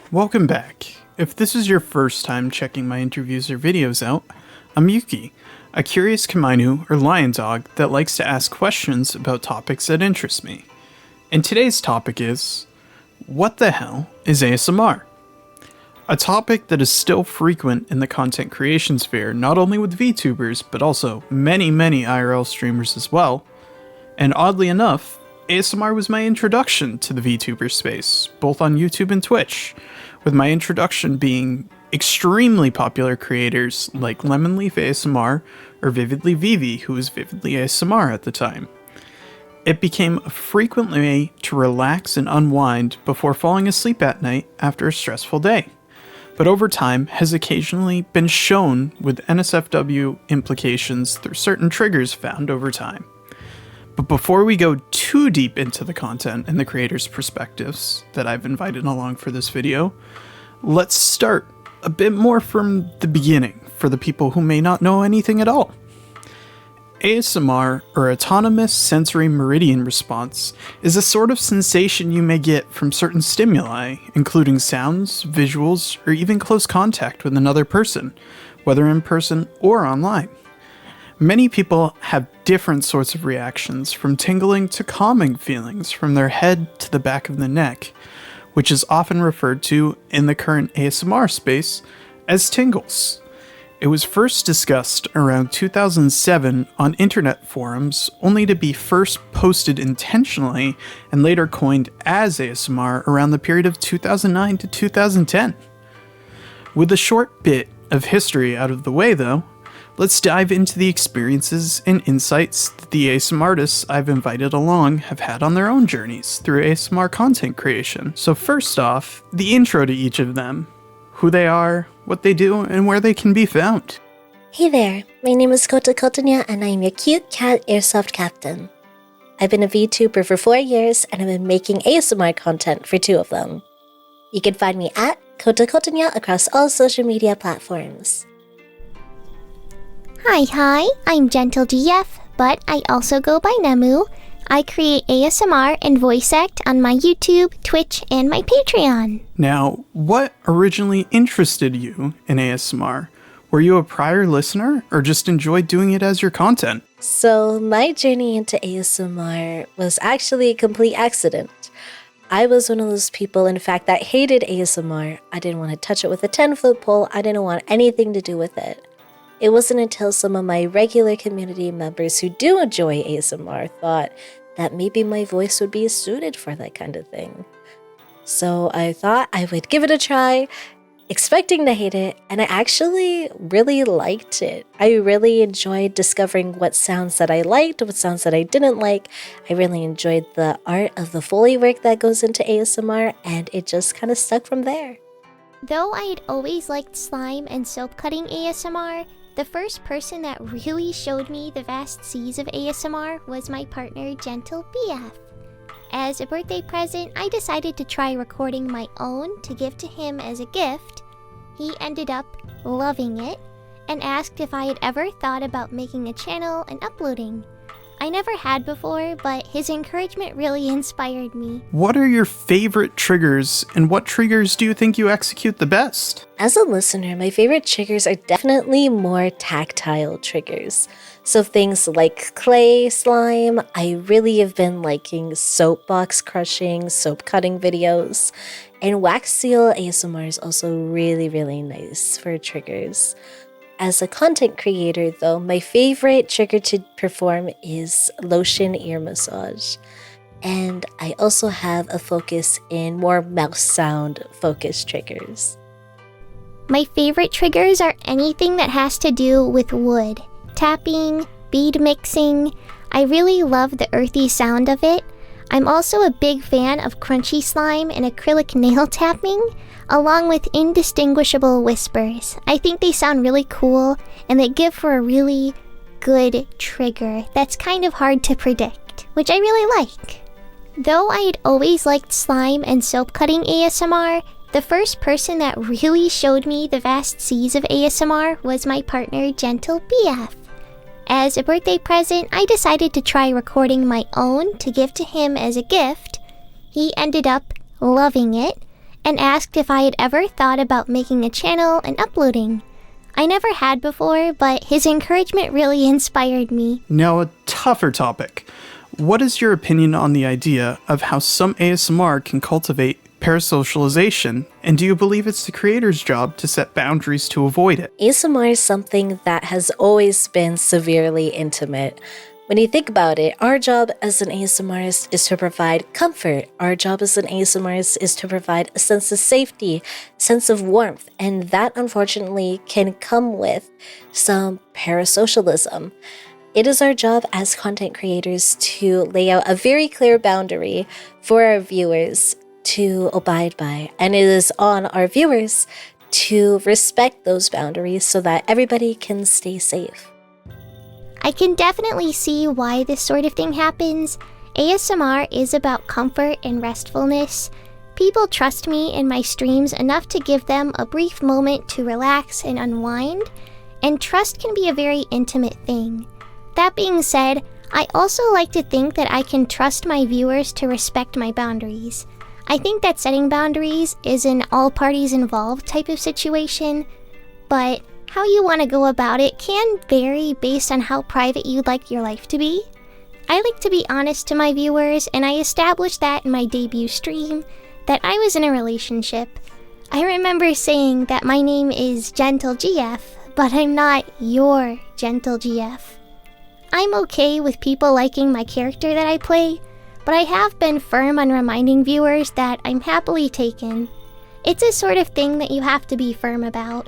Welcome back. If this is your first time checking my interviews or videos out, I'm Yuki, a curious Kamainu or lion dog that likes to ask questions about topics that interest me. And today's topic is, what the hell is ASMR? A topic that is still frequent in the content creation sphere, not only with VTubers, but also many IRL streamers as well. And oddly enough, ASMR was my introduction to the VTuber space, both on YouTube and Twitch, with my introduction being extremely popular creators like Lemonleaf ASMR or Vividly Vivi, who was Vividly ASMR at the time. It became a frequent way to relax and unwind before falling asleep at night after a stressful day, but over time has occasionally been shown with NSFW implications through certain triggers found over time. But before we go too deep into the content and the creators' perspectives that I've invited along for this video, let's start a bit more from the beginning for the people who may not know anything at all. ASMR, or Autonomous Sensory Meridian Response, is a sort of sensation you may get from certain stimuli, including sounds, visuals, or even close contact with another person, whether in person or online. Many people have different sorts of reactions, from tingling to calming feelings from their head to the back of the neck, which is often referred to in the current ASMR space as tingles. It was first discussed around 2007 on internet forums, only to be first posted intentionally and later coined as ASMR around the period of 2009 to 2010. With a short bit of history out of the way though, let's dive into the experiences and insights that the asmrtists I've invited along have had on their own journeys through ASMR content creation. So first off, the intro to each of them, who they are, what they do, and where they can be found. Hey there, my name is Kota and I'm your cute cat airsoft captain. I've been a VTuber for 4 years and I've been making ASMR content for 2 of them. You can find me at Kota across all social media platforms. Hi, I'm Gentle GF, but I also go by Nemu. I create ASMR and voice act on my YouTube, Twitch, and my Patreon. Now, what originally interested you in ASMR? Were you a prior listener, or just enjoyed doing it as your content? So my journey into ASMR was actually a complete accident. I was one of those people, in fact, that hated ASMR. I didn't want to touch it with a 10-foot pole. I didn't want anything to do with it. It wasn't until some of my regular community members who do enjoy ASMR thought that maybe my voice would be suited for that kind of thing. So I thought I would give it a try, expecting to hate it, and I actually really liked it. I really enjoyed discovering what sounds that I liked, what sounds that I didn't like. I really enjoyed the art of the Foley work that goes into ASMR, and it just kind of stuck from there. Though I had always liked slime and soap cutting ASMR, the first person that really showed me the vast seas of ASMR was my partner, Gentle BF. As a birthday present, I decided to try recording my own to give to him as a gift. He ended up loving it and asked if I had ever thought about making a channel and uploading. I never had before, but his encouragement really inspired me. What are your favorite triggers, and what triggers do you think you execute the best? As a listener, my favorite triggers are definitely more tactile triggers. So things like clay, slime, I really have been liking soap box crushing, soap cutting videos. And wax seal ASMR is also really nice for triggers. As a content creator, though, my favorite trigger to perform is lotion ear massage. And I also have a focus in more mouse sound focused triggers. My favorite triggers are anything that has to do with wood, tapping, bead mixing. I really love the earthy sound of it. I'm also a big fan of crunchy slime and acrylic nail tapping, along with indistinguishable whispers. I think they sound really cool, and they give for a really good trigger that's kind of hard to predict, which I really like. Though I had always liked slime and soap cutting ASMR, the first person that really showed me the vast seas of ASMR was my partner, Gentle BF. As a birthday present, I decided to try recording my own to give to him as a gift. He ended up loving it and asked if I had ever thought about making a channel and uploading. I never had before, but his encouragement really inspired me. Now, a tougher topic. What is your opinion on the idea of how some ASMR can cultivate parasocialization, and do you believe it's the creator's job to set boundaries to avoid it? ASMR is something that has always been severely intimate. When you think about it, our job as an ASMRist is to provide comfort. Our job as an ASMRist is to provide a sense of safety, sense of warmth, and that unfortunately can come with some parasocialism. It is our job as content creators to lay out a very clear boundary for our viewers to abide by, and it is on our viewers to respect those boundaries so that everybody can stay safe. I can definitely see why this sort of thing happens. ASMR is about comfort and restfulness. People trust me in my streams enough to give them a brief moment to relax and unwind, and trust can be a very intimate thing. That being said, I also like to think that I can trust my viewers to respect my boundaries. I think that setting boundaries is an all parties involved type of situation, but how you want to go about it can vary based on how private you'd like your life to be. I like to be honest to my viewers, and I established that in my debut stream, that I was in a relationship. I remember saying that my name is Gentle GF, but I'm not your Gentle GF. I'm okay with people liking my character that I play, but I have been firm on reminding viewers that I'm happily taken. It's a sort of thing that you have to be firm about.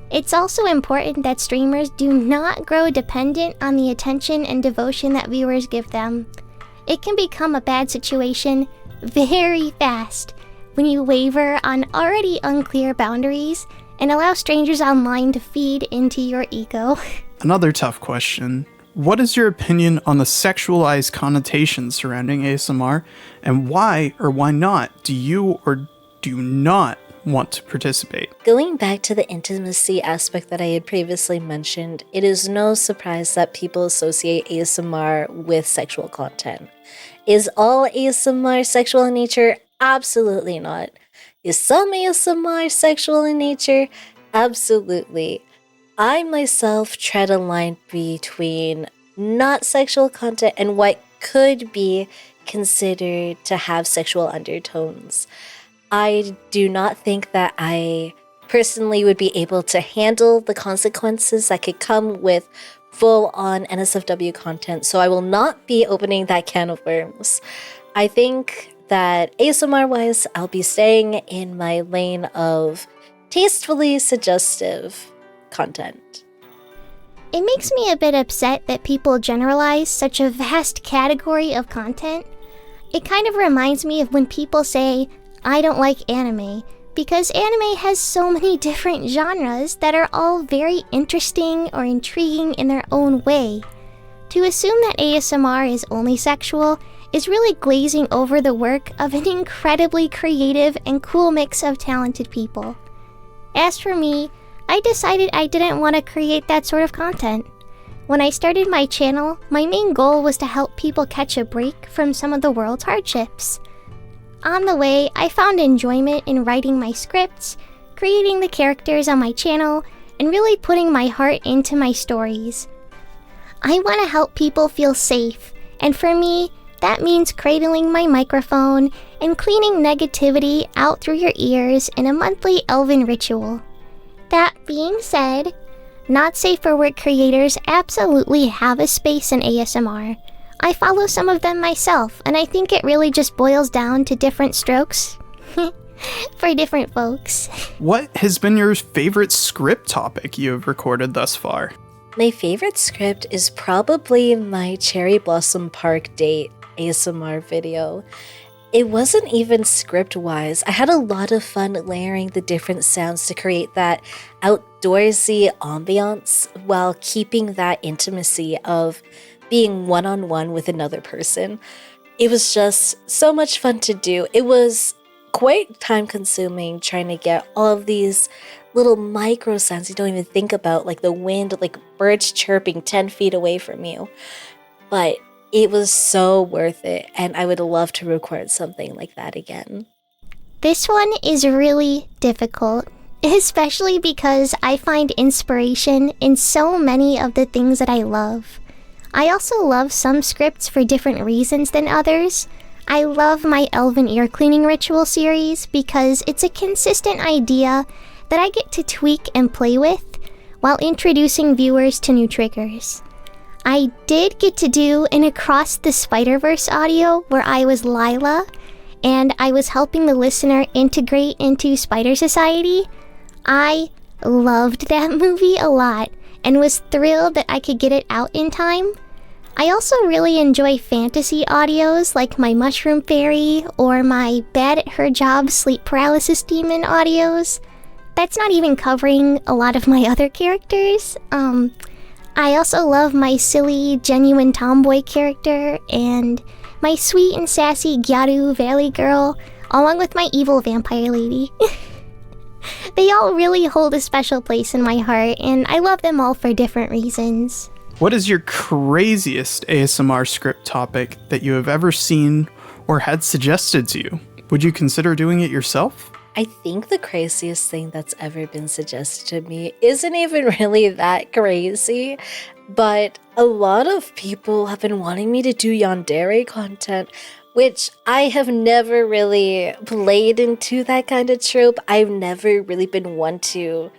It's also important that streamers do not grow dependent on the attention and devotion that viewers give them. It can become a bad situation very fast when you waver on already unclear boundaries and allow strangers online to feed into your ego. Another tough question. What is your opinion on the sexualized connotations surrounding ASMR, and why or why not do you or do not want to participate? Going back to the intimacy aspect that I had previously mentioned, it is no surprise that people associate ASMR with sexual content. Is all ASMR sexual in nature? Absolutely not. Is some ASMR sexual in nature? Absolutely. I myself tread a line between not sexual content and what could be considered to have sexual undertones. I do not think that I personally would be able to handle the consequences that could come with full-on NSFW content, so I will not be opening that can of worms. I think that ASMR-wise, I'll be staying in my lane of tastefully suggestive content. It makes me a bit upset that people generalize such a vast category of content. It kind of reminds me of when people say, I don't like anime, because anime has so many different genres that are all very interesting or intriguing in their own way. To assume that ASMR is only sexual is really glazing over the work of an incredibly creative and cool mix of talented people. As for me, I decided I didn't want to create that sort of content. When I started my channel, my main goal was to help people catch a break from some of the world's hardships. On the way, I found enjoyment in writing my scripts, creating the characters on my channel, and really putting my heart into my stories. I want to help people feel safe, and for me, that means cradling my microphone and cleaning negativity out through your ears in a monthly elven ritual. That being said, not safe for work creators absolutely have a space in ASMR. I follow some of them myself, and I think it really just boils down to different strokes for different folks. What has been your favorite script topic you have recorded thus far? My favorite script is probably my Cherry Blossom Park date ASMR video. It wasn't even script-wise. I had a lot of fun layering the different sounds to create that outdoorsy ambiance while keeping that intimacy of being one-on-one with another person. It was just so much fun to do. It was quite time-consuming trying to get all of these little micro sounds you don't even think about, like the wind, like birds chirping 10 feet away from you. But it was so worth it, and I would love to record something like that again. This one is really difficult, especially because I find inspiration in so many of the things that I love. I also love some scripts for different reasons than others. I love my Elven ear cleaning ritual series because it's a consistent idea that I get to tweak and play with while introducing viewers to new triggers. I did get to do an Across the Spider-Verse audio where I was Lila, and I was helping the listener integrate into Spider Society. I loved that movie a lot and was thrilled that I could get it out in time. I also really enjoy fantasy audios like my Mushroom Fairy or my Bad at Her Job Sleep Paralysis Demon audios. That's not even covering a lot of my other characters. I also love my silly, genuine tomboy character and my sweet and sassy Gyaru Valley girl, along with my evil vampire lady. They all really hold a special place in my heart, and I love them all for different reasons. What is your craziest ASMR script topic that you have ever seen or had suggested to you? Would you consider doing it yourself? I think the craziest thing that's ever been suggested to me isn't even really that crazy, but a lot of people have been wanting me to do yandere content, which I have never really played into that kind of trope. I've never really been one to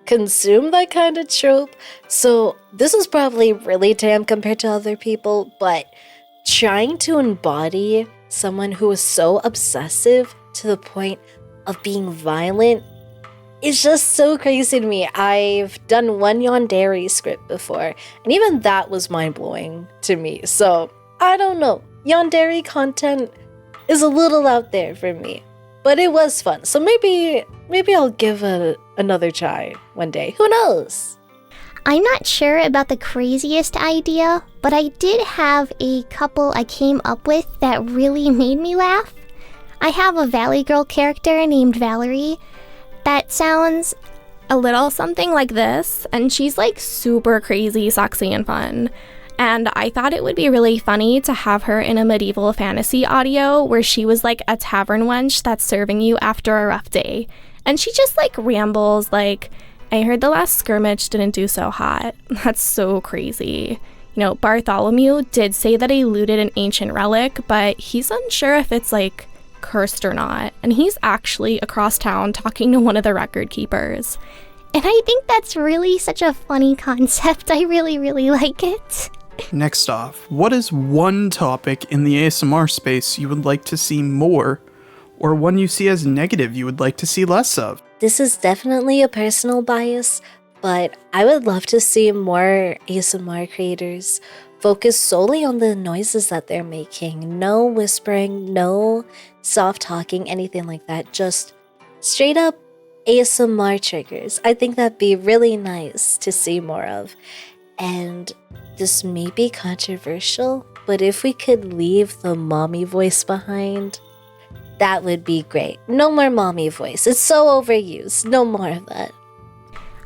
consume that kind of trope, so this is probably really damn compared to other people, but trying to embody someone who is so obsessive to the point of being violent is just so crazy to me. I've done one yandere script before, and even that was mind-blowing to me, so I don't know. Yandere content is a little out there for me, but it was fun, so maybe I'll give another try one day. Who knows? I'm not sure about the craziest idea, but I did have a couple I came up with that really made me laugh. I have a Valley Girl character named Valerie that sounds a little something like this, and she's like super crazy, sexy, and fun. And I thought it would be really funny to have her in a medieval fantasy audio where she was like a tavern wench that's serving you after a rough day. And she just like rambles like, I heard the last skirmish didn't do so hot. That's so crazy. You know, Bartholomew did say that he looted an ancient relic, but he's unsure if it's like cursed or not. And he's actually across town talking to one of the record keepers. And I think that's really such a funny concept. I really, really like it. Next off, what is one topic in the ASMR space you would like to see more, or one you see as negative you would like to see less of? This is definitely a personal bias, but I would love to see more ASMR creators focus solely on the noises that they're making. No whispering, no soft talking, anything like that. Just straight up ASMR triggers. I think that'd be really nice to see more of. And this may be controversial, but if we could leave the mommy voice behind, that would be great. No more mommy voice. It's so overused. No more of that.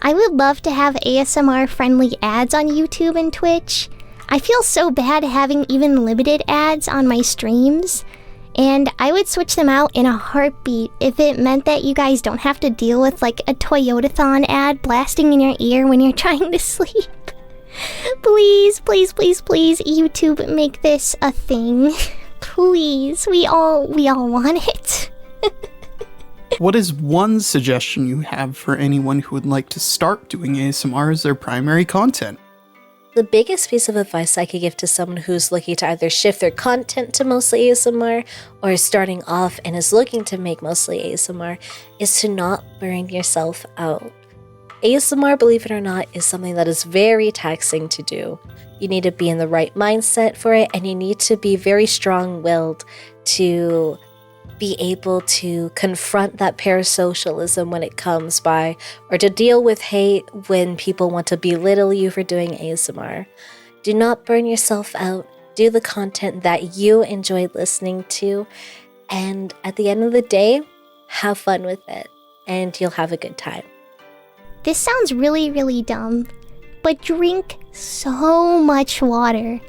I would love to have ASMR-friendly ads on YouTube and Twitch. I feel so bad having even limited ads on my streams, and I would switch them out in a heartbeat if it meant that you guys don't have to deal with like a Toyotathon ad blasting in your ear when you're trying to sleep. Please, please, please, please, YouTube, make this a thing. Please, we all want it. What is one suggestion you have for anyone who would like to start doing ASMR as their primary content? The biggest piece of advice I could give to someone who's looking to either shift their content to mostly ASMR or is starting off and is looking to make mostly ASMR is to not burn yourself out. ASMR, believe it or not, is something that is very taxing to do. You need to be in the right mindset for it, and you need to be very strong-willed to be able to confront that parasocialism when it comes by, or to deal with hate when people want to belittle you for doing ASMR. Do not burn yourself out. Do the content that you enjoy listening to, and at the end of the day, have fun with it, and you'll have a good time. This sounds really, really dumb, but drink so much water.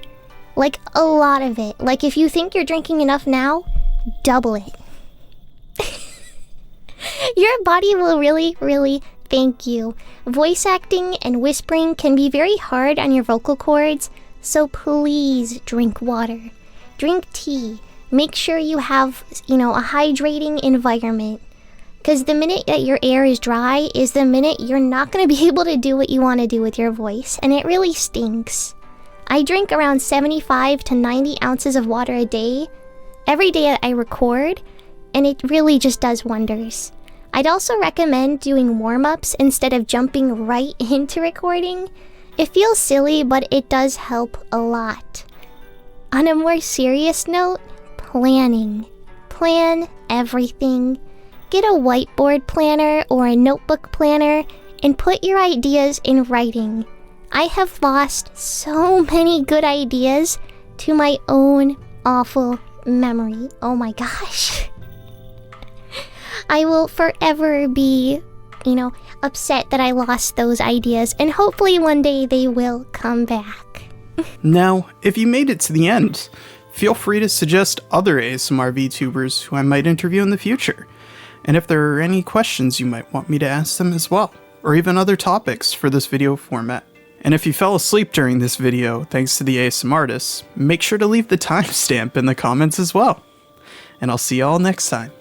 Like, a lot of it. Like, if you think you're drinking enough now, double it. Your body will really, really thank you. Voice acting and whispering can be very hard on your vocal cords, so please drink water. Drink tea. Make sure you have, a hydrating environment. Because the minute that your air is dry is the minute you're not going to be able to do what you want to do with your voice, and it really stinks. I drink around 75 to 90 ounces of water a day, every day I record, and it really just does wonders. I'd also recommend doing warm-ups instead of jumping right into recording. It feels silly, but it does help a lot. On a more serious note, planning. Plan everything. Get a whiteboard planner or a notebook planner and put your ideas in writing. I have lost so many good ideas to my own awful memory. Oh my gosh. I will forever be, upset that I lost those ideas, and hopefully one day they will come back. Now, if you made it to the end, feel free to suggest other ASMR VTubers who I might interview in the future. And if there are any questions you might want me to ask them as well, or even other topics for this video format. And if you fell asleep during this video thanks to the asmrtists, make sure to leave the timestamp in the comments as well. And I'll see y'all next time.